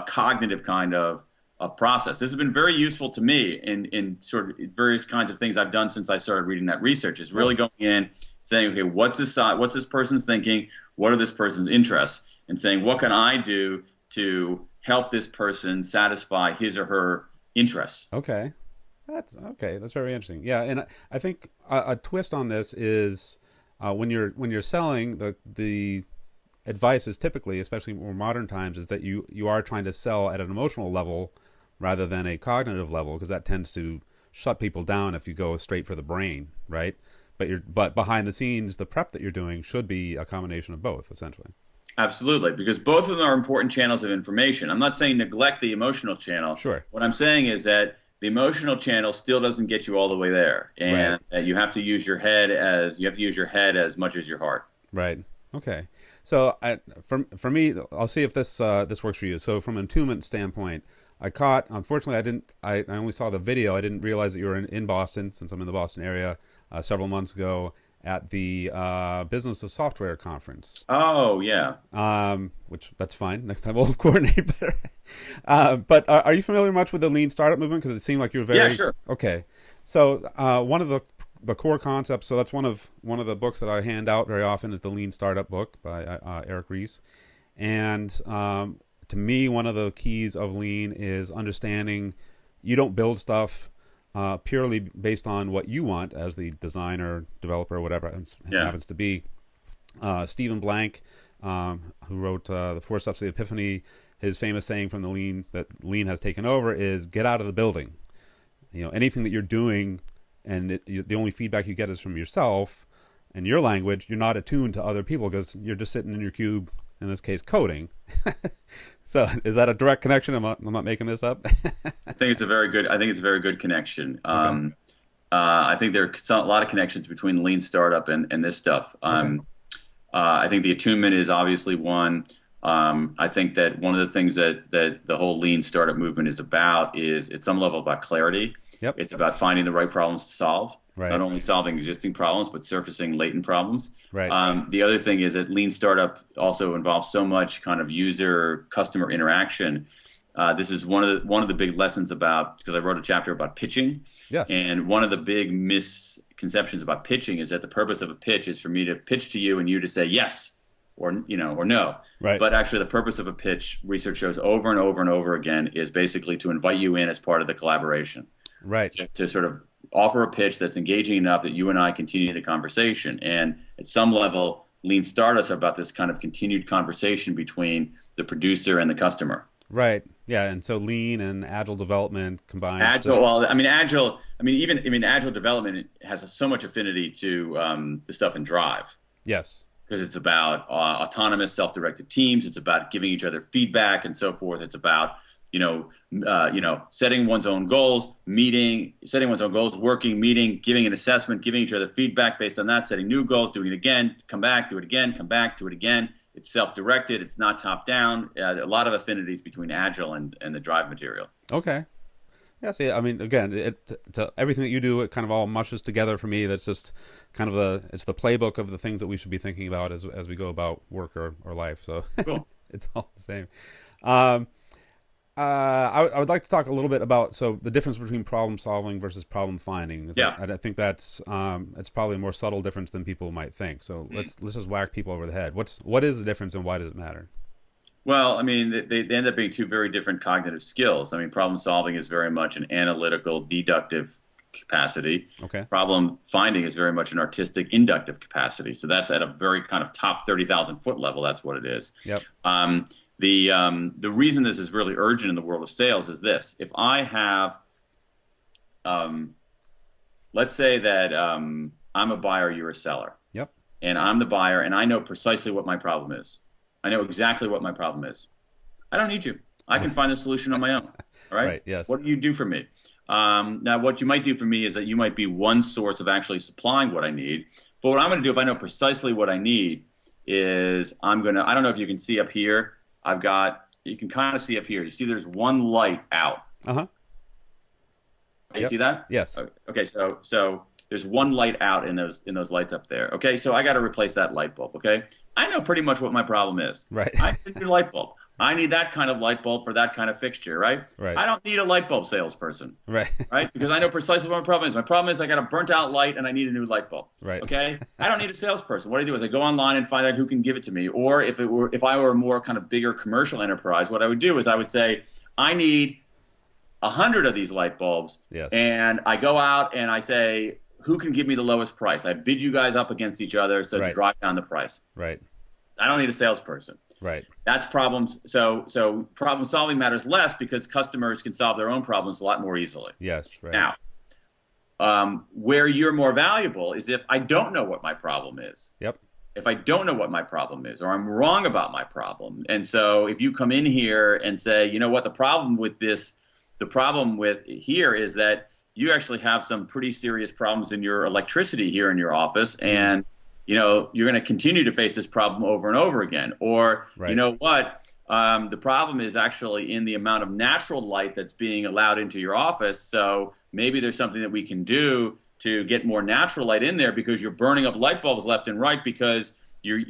cognitive kind of process. This has been very useful to me in sort of various kinds of things I've done since I started reading that research. Is really going in, saying, okay, what's this person's thinking? What are this person's interests? And saying, what can I do to help this person satisfy his or her interests? Okay. That's very interesting. Yeah, and I think a twist on this is when you're selling, the advice is typically, especially more modern times, is that you are trying to sell at an emotional level rather than a cognitive level, because that tends to shut people down if you go straight for the brain, right? But behind the scenes, the prep that you're doing should be a combination of both, essentially. Absolutely, because both of them are important channels of information. I'm not saying neglect the emotional channel. Sure. What I'm saying is that the emotional channel still doesn't get you all the way there, and that you have to use your head as much as your heart. Right. Okay. So for me, I'll see if this works for you. So from an attunement standpoint, unfortunately, I only saw the video. I didn't realize that you were in Boston, since I'm in the Boston area, several months ago at the Business of Software conference. Oh, yeah. Which, that's fine. Next time we'll coordinate better. But are you familiar much with the lean startup movement? Because it seemed like you were very... Yeah, sure. Okay. So one of the core concepts, so that's one of the books that I hand out very often, is the Lean Startup book by Eric Ries. And to me, one of the keys of lean is understanding you don't build stuff purely based on what you want as the designer, developer, whatever it happens to be. Stephen Blank, who wrote The Four Steps to the Epiphany, his famous saying from the lean that lean has taken over is, get out of the building. Anything that you're doing and the only feedback you get is from yourself and your language, you're not attuned to other people because you're just sitting in your cube, in this case, coding. So is that a direct connection? I'm not making this up. I think it's a very good connection. Okay. I think there are a lot of connections between lean startup and this stuff. Okay. I think the attunement is obviously one. I think that one of the things that the whole lean startup movement is about is, at some level, about clarity. Yep. It's about finding the right problems to solve. Right. Not only solving existing problems, but surfacing latent problems. Right. The other thing is that lean startup also involves so much kind of customer interaction. This is one of the big lessons because I wrote a chapter about pitching. Yes. And one of the big misconceptions about pitching is that the purpose of a pitch is for me to pitch to you and you to say yes or no. Right. But actually, the purpose of a pitch, research shows over and over and over again, is basically to invite you in as part of the collaboration. Right. To sort of offer a pitch that's engaging enough that you and I continue the conversation. And at some level, lean startups are about this kind of continued conversation between the producer and the customer. Right. Yeah. And so lean and agile development combined. Agile development has so much affinity to the stuff in Drive. Yes. Because it's about autonomous, self-directed teams. It's about giving each other feedback and so forth. It's about setting one's own goals, working, meeting, giving an assessment, giving each other feedback based on that, setting new goals, doing it again, come back, do it again, come back, do it again. It's self-directed. It's not top-down. A lot of affinities between Agile and the Drive material. Okay. Yeah, see, I mean, again, everything that you do, it kind of all mushes together for me. That's just kind of it's the playbook of the things that we should be thinking about as we go about work or life. So cool. It's all the same. I would like to talk a little bit about the difference between problem solving versus problem finding. I think that's it's probably a more subtle difference than people might think. So let's just whack people over the head. What is the difference and why does it matter? Well, I mean, they end up being two very different cognitive skills. I mean, problem solving is very much an analytical, deductive capacity. Okay. Problem finding is very much an artistic, inductive capacity. So that's at a very kind of top 30,000 foot level. That's what it is. Yep. The reason this is really urgent in the world of sales is this: if I have, let's say that I'm a buyer, you're a seller, Yep. and I'm the buyer, and I know precisely what my problem is. I know exactly what my problem is. I don't need you. I can find a solution on my own. All right. Right. Yes. What do you do for me? Now, what you might do for me is that you might be one source of actually supplying what I need. But what I'm going to do if I know precisely what I need is I don't know if you can see up here. You can kind of see up here. You see there's one light out. Uh-huh. You Yep. see that? Yes. Okay, so there's one light out in those lights up there. Okay, so I got to replace that light bulb. Okay, I know pretty much what my problem is. Right. I need a new light bulb. I need that kind of light bulb for that kind of fixture, right? Right. I don't need a light bulb salesperson, Right. right? Because I know precisely what my problem is. My problem is I got a burnt out light and I need a new light bulb. Right. Okay. I don't need a salesperson. What I do is I go online and find out who can give it to me. Or if I were a more kind of bigger commercial enterprise, what I would do is I would say, I need 100 of these light bulbs. Yes. And I go out and I say, who can give me the lowest price? I bid you guys up against each other to Right. drive down the price. Right. I don't need a salesperson. Right. That's problems. So problem solving matters less because customers can solve their own problems a lot more easily. Yes. Right. Now, where you're more valuable is if I don't know what my problem is. Yep. If I don't know what my problem is, or I'm wrong about my problem. And so if you come in here and say, you know what, the problem with here is that you actually have some pretty serious problems in your electricity here in your office, and you're going to continue to face this problem over and over again. Or, Right. you know what, the problem is actually in the amount of natural light that's being allowed into your office. So maybe there's something that we can do to get more natural light in there because you're burning up light bulbs left and right because you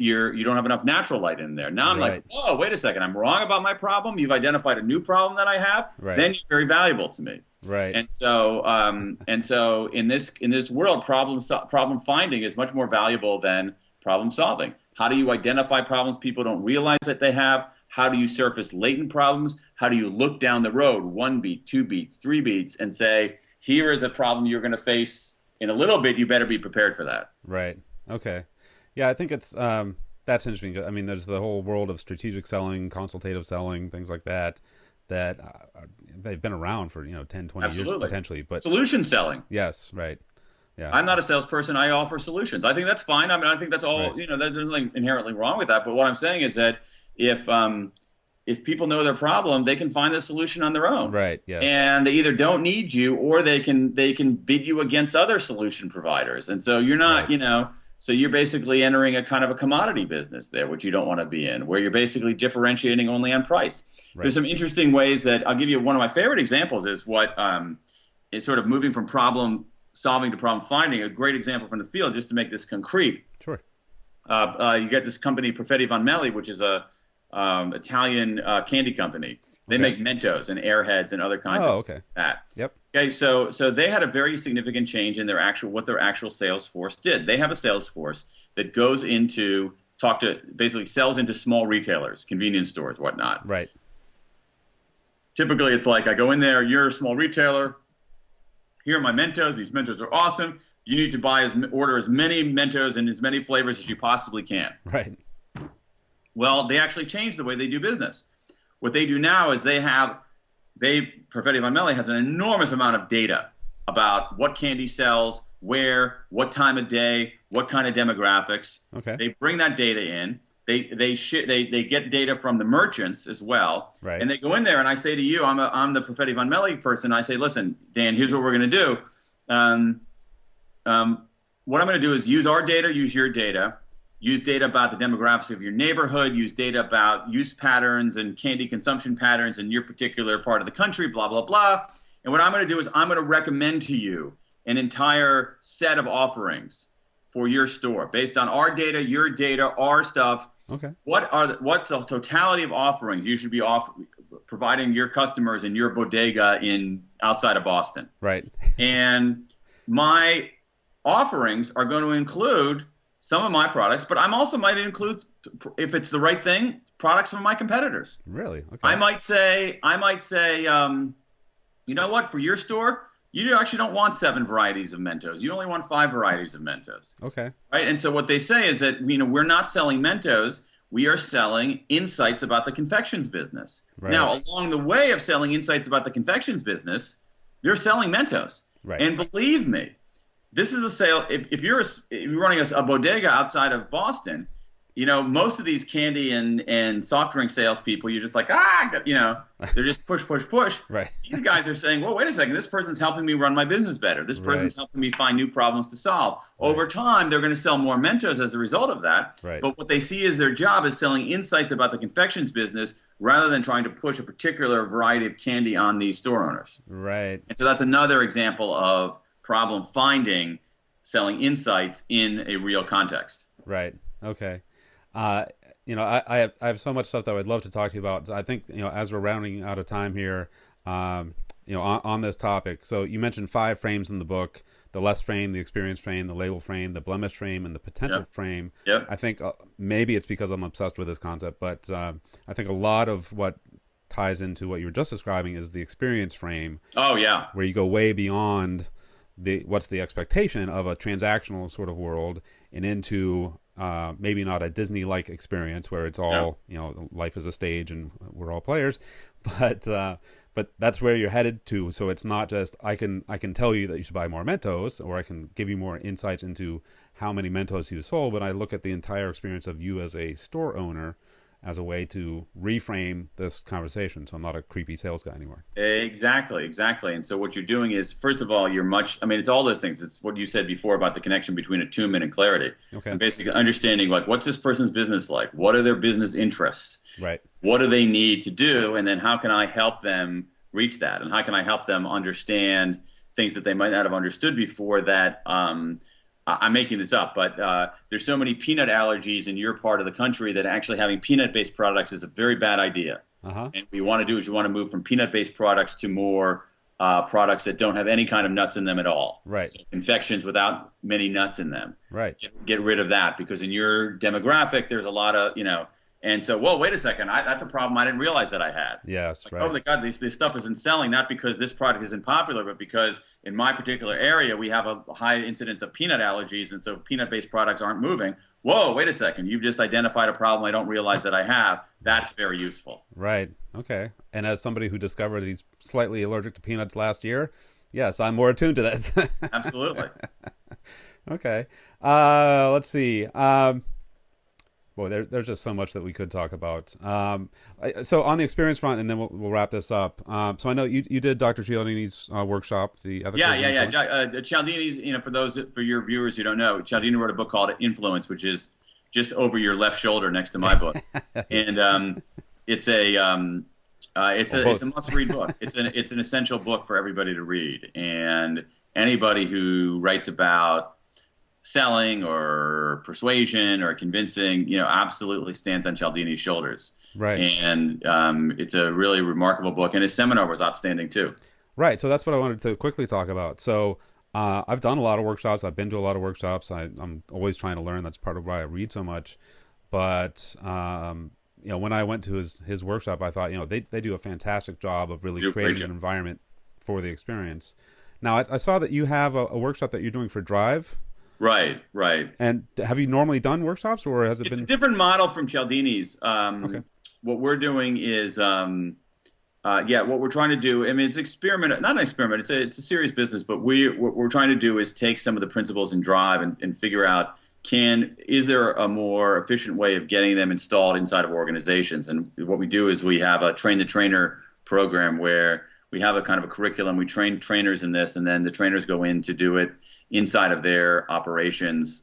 don't have enough natural light in there. Now I'm Right. like, oh, wait a second, I'm wrong about my problem. You've identified a new problem that I have. Right. Then you're very valuable to me. Right. And so in this world, problem finding is much more valuable than problem solving. How do you identify problems people don't realize that they have? How do you surface latent problems? How do you look down the road, 1 beat, 2 beats, 3 beats, and say, here is a problem you're going to face in a little bit. You better be prepared for that. Right. Okay. Yeah, I think it's that's interesting. I mean, there's the whole world of strategic selling, consultative selling, things like that they've been around for 10, 20 Absolutely. years potentially. But solution selling. yes, right. Yeah. I'm not a salesperson. I offer solutions. I think that's fine. I mean, I think that's all. Right. There's nothing inherently wrong with that. But what I'm saying is that if people know their problem, they can find a solution on their own. Right. Yes. And they either don't need you, or they can bid you against other solution providers. And so you're not, Right. So you're basically entering a kind of a commodity business there, which you don't want to be in, where you're basically differentiating only on price. Right. There's some interesting ways that I'll give you. One of my favorite examples is what is sort of moving from problem solving to problem finding. A great example from the field, just to make this concrete. Sure. You get this company, Perfetti Von Meli, which is a Italian candy company. They Okay. make Mentos and Airheads and other kinds of okay. that. Yep. Okay, so they had a very significant change in their actual sales force did. They have a sales force that goes into basically sells into small retailers, convenience stores, whatnot. Right. Typically, it's like I go in there, you're a small retailer. Here are my Mentos. These Mentos are awesome. You need to order as many Mentos in as many flavors as you possibly can. Right. Well, they actually changed the way they do business. What they do now is Perfetti Von Meli has an enormous amount of data about what candy sells, where, what time of day, what kind of demographics. Okay. They bring that data in. They get data from the merchants as well. Right. And they go in there, and I say to you, I'm the Perfetti Von Meli person. I say, listen, Dan, here's what we're going to do. What I'm going to do is use our data, use your data. Use data about the demographics of your neighborhood, use data about use patterns and candy consumption patterns in your particular part of the country, blah, blah, blah. And what I'm going to do is I'm going to recommend to you an entire set of offerings for your store based on our data, your data, our stuff. Okay. What's the totality of offerings you should be providing your customers in your bodega outside of Boston? Right. And my offerings are going to include some of my products, but I'm also might include, if it's the right thing, products from my competitors. Really? I Okay. might say, you know what, for your store, you actually don't want 7 varieties of Mentos. You only want 5 varieties of Mentos, Okay. right? And so what they say is that, we're not selling Mentos. We are selling insights about the confections business. Right. Now, along the way of selling insights about the confections business, they're selling Mentos. Right. And believe me, this is a sale. If you're running a bodega outside of Boston, most of these candy and soft drink salespeople, you're just like, they're just push, push, push. Right. These guys are saying, well, wait a second, this person's helping me run my business better. This Right. person's helping me find new problems to solve. Right. Over time, they're going to sell more Mentos as a result of that. Right. But what they see as their job is selling insights about the confections business rather than trying to push a particular variety of candy on these store owners. Right. And so that's another example of problem finding, selling insights in a real context. Right. Okay. Uh, I have so much stuff that I would love to talk to you about. I think, as we're rounding out of time here, on this topic. So you mentioned 5 frames in the book: the less frame, the experience frame, the label frame, the blemish frame, and the potential Yep. frame. Yep. I think maybe it's because I'm obsessed with this concept, but I think a lot of what ties into what you were just describing is the experience frame, Oh yeah. where you go way beyond what's the expectation of a transactional sort of world and into maybe not a Disney-like experience where it's Yeah. all life is a stage and we're all players, but that's where you're headed to. So it's not just I can tell you that you should buy more Mentos, or I can give you more insights into how many Mentos you sold, but I look at the entire experience of you as a store owner as a way to reframe this conversation. So I'm not a creepy sales guy anymore. Exactly, exactly. And so what you're doing is, first of all, it's all those things. It's what you said before about the connection between attunement and clarity. Okay. And basically understanding, like, what's this person's business like? What are their business interests? Right. What do they need to do? And then how can I help them reach that? And how can I help them understand things that they might not have understood before that, I'm making this up, but there's so many peanut allergies in your part of the country that actually having peanut-based products is a very bad idea. Uh-huh. And what you want to do is you want to move from peanut-based products to more products that don't have any kind of nuts in them at all. Right. So confections without many nuts in them. Right. Get rid of that, because in your demographic, there's a lot of, and so, whoa, wait a second, that's a problem I didn't realize that I had. Yes. Like, Right. oh my God, this stuff isn't selling, not because this product isn't popular, but because in my particular area, we have a high incidence of peanut allergies, and so peanut-based products aren't moving. Whoa, wait a second, you've just identified a problem I don't realize that I have. That's very useful. Right. Okay. And as somebody who discovered he's slightly allergic to peanuts last year, yes, I'm more attuned to that. Absolutely. Okay. Let's see. Boy, there's just so much that we could talk about. So on the experience front, and then we'll wrap this up. So I know you did Dr. Cialdini's workshop, the ethical Yeah. influence. Cialdini's, for your viewers who don't know, Cialdini wrote a book called Influence, which is just over your left shoulder next to my book. And it's a must-read book. It's an essential book for everybody to read. And anybody who writes about selling or persuasion or convincing, absolutely stands on Cialdini's shoulders. Right. And it's a really remarkable book. And his seminar was outstanding too. Right. So that's what I wanted to quickly talk about. So I've done a lot of workshops. I've been to a lot of workshops. I'm always trying to learn. That's part of why I read so much. But when I went to his workshop, I thought, they do a fantastic job of really creating an environment for the experience. Now, I saw that you have a workshop that you're doing for Drive. Right. And have you normally done workshops, or has it It's been? a different model from Cialdini's. Okay. What we're doing is, what we're trying to do. I mean, it's not an experiment. It's a serious business. But what we're trying to do is take some of the principles in Drive and figure out, is there a more efficient way of getting them installed inside of organizations? And what we do is we have a train the trainer program where we have a kind of a curriculum. We train trainers in this, and then the trainers go in to do it inside of their operations,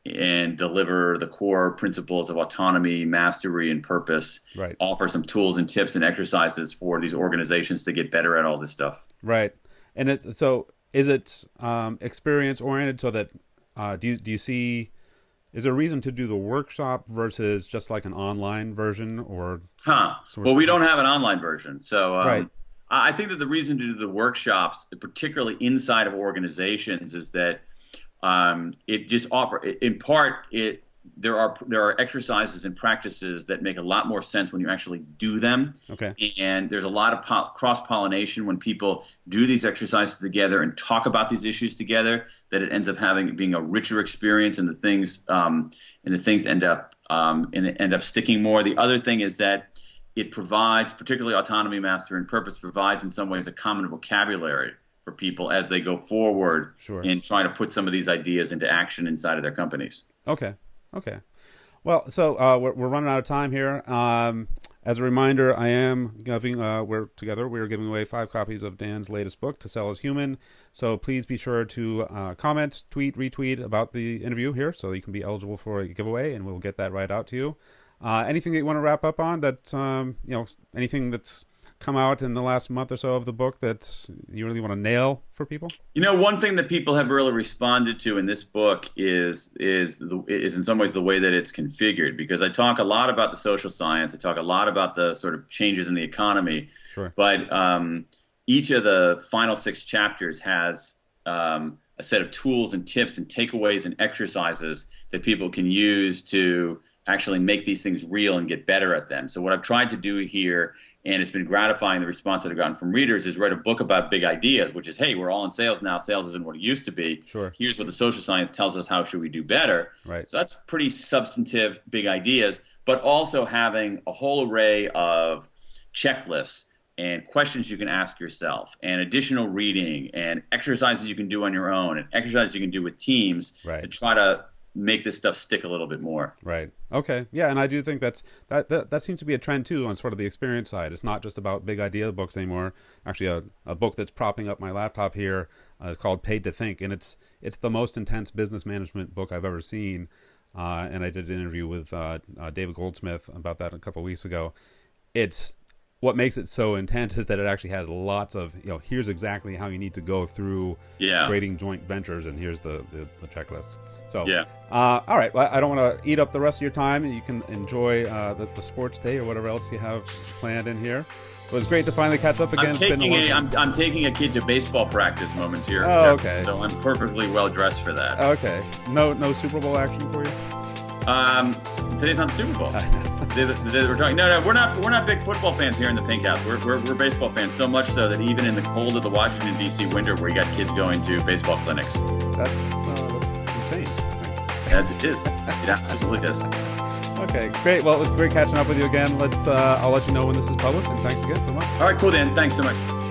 and deliver the core principles of autonomy, mastery, and purpose. Right. Offer some tools and tips and exercises for these organizations to get better at all this stuff. Right. And is it experience oriented, so that do you see? Is there a reason to do the workshop versus just like an online version, or? Well, we don't have an online version, so right. I think that the reason to do the workshops, particularly inside of organizations, is that it just in part there are exercises and practices that make a lot more sense when you actually do them. Okay. And there's a lot of cross-pollination when people do these exercises together and talk about these issues together, that it ends up being a richer experience, and the things end up sticking more. The other thing is that it provides, particularly Autonomy, Master, and Purpose, provides in some ways a common vocabulary for people as they go forward in trying to put some of these ideas into action inside of their companies. Okay. Well, so we're running out of time here. As a reminder, I am giving. We're giving away 5 copies of Dan's latest book, To Sell as Human. So please be sure to comment, tweet, retweet about the interview here, so you can be eligible for a giveaway, and we'll get that right out to you. Anything that you want to wrap up on? That anything that's come out in the last month or so of the book that you really want to nail for people? One thing that people have really responded to in this book is in some ways the way that it's configured, because I talk a lot about the social science, I talk a lot about the sort of changes in the economy, but each of the final 6 chapters has a set of tools and tips and takeaways and exercises that people can use to actually make these things real and get better at them. So what I've tried to do here, and it's been gratifying, the response that I've gotten from readers, is write a book about big ideas, which is, hey, we're all in sales now. Sales isn't what it used to be. Here's what the social science tells us, how should we do better. So that's pretty substantive, big ideas, but also having a whole array of checklists and questions you can ask yourself, and additional reading, and exercises you can do on your own, and exercises you can do with teams to try to make this stuff stick a little bit more. Okay. Yeah, and I do think that seems to be a trend too on sort of the experience side. It's not just about big idea books anymore. Actually, a book that's propping up my laptop here is called Paid to Think, and it's the most intense business management book I've ever seen. And I did an interview with David Goldsmith about that a couple of weeks ago. What makes it so intense is that it actually has lots of, here's exactly how you need to go through creating joint ventures, and here's the checklist. So, all right. Well, I don't want to eat up the rest of your time. You can enjoy the sports day or whatever else you have planned in here. It was great to finally catch up again. I'm taking a kid to baseball practice momentarily. Oh, okay. So I'm perfectly well dressed for that. Okay. No Super Bowl action for you? Today's not the Super Bowl. We're talking. No, we're not big football fans here in the Pink House. We're baseball fans, so much so that even in the cold of the Washington D.C. winter, where you got kids going to baseball clinics. That's insane. It is. It absolutely is. Okay, great. Well, it was great catching up with you again. I'll let you know when this is published, and thanks again so much. All right, cool, Dan. Thanks so much.